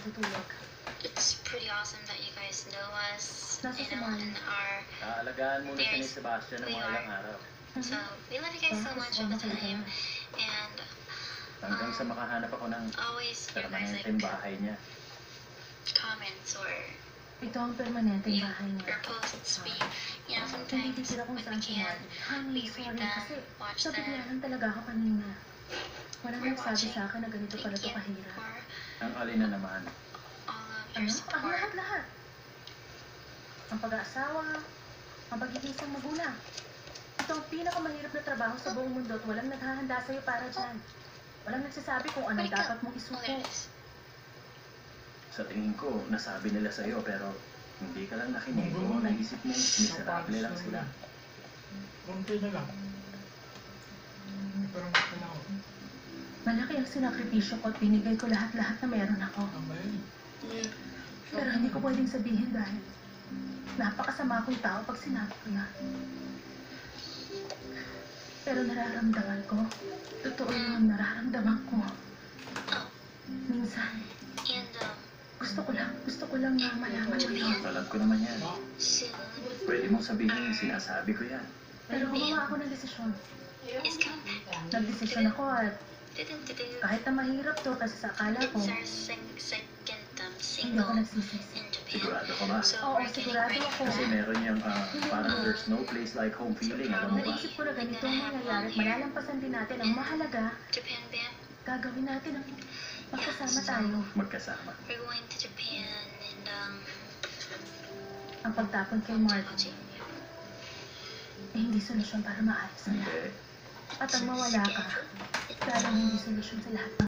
matutulog. It's pretty awesome that you guys know us, Nasa you know, Somalia. and are Aalagaan muna siya ni Sebastian ng we mga are. ilang araw. So we love you guys so much all the time, and Hanggang sa makahanap ako ng always your guys permanenteng bahay niya. comments or Ito ang permanenteng bahay niya. your posts. We, you know, Hindi sometimes titira kung when we saan si can, Martin. Honey, we sorry read them, kasi watch nabigla them. lang talaga ako kanina. Walang We're nagsabi watching. sa akin na ganito pala Thank ito you kahirap. for Ang alin na naman. all of Ano? your Ang support. lahat-lahat. Ang pag-aasawa, ang pagiging isang magulang. Ito ang pinakamahirap na trabaho sa buong mundo at walang naghahanda sa'yo para dyan. Walang nagsasabi kung anong Where'd it go? dapat mong Oh, isuko. there it is. Sa tingin ko, nasabi nila sa'yo pero hindi ka lang nakinig o naisip mo miserable lang sila. Konti na lang. Pero gusto na ako. Malaki ang sinakripisyo ko at binigay ko lahat-lahat na meron ako. Tama yun. Pero hindi ko pwedeng sabihin dahil napakasama akong tao pag sinabi ko yan. Pero nararamdaman ko, totoo yung nararamdaman ko. Oh, Minsan, and gusto ko lang na malaman mo yun. Alam ko naman yan. soon Pwede mong sabihin sinasabi ko yan. Pero gumawa ako ng desisyon. is coming back. Nagdesisyon ako at kahit na mahirap to kasi sa akala ko, It's our second hindi ako single nagsisisi. in Japan. Sigurado ka ba? So Oo, we're getting sigurado ready ako. for Kasi that. meron yung parang there's no place like home feeling. Alam mo ba? Naisip ko na ganito ang mangyayari at malalampasan din natin ang mahalaga, Japan band. gagawin natin ang magkasama tayo. Magkasama. We're going to Japan and Ang pagtapon kay Mark Takoji. ay hindi solusyon para maayos ang lahat. Hindi. At ang mawala ka, lalong hindi solusyon sa lahat ng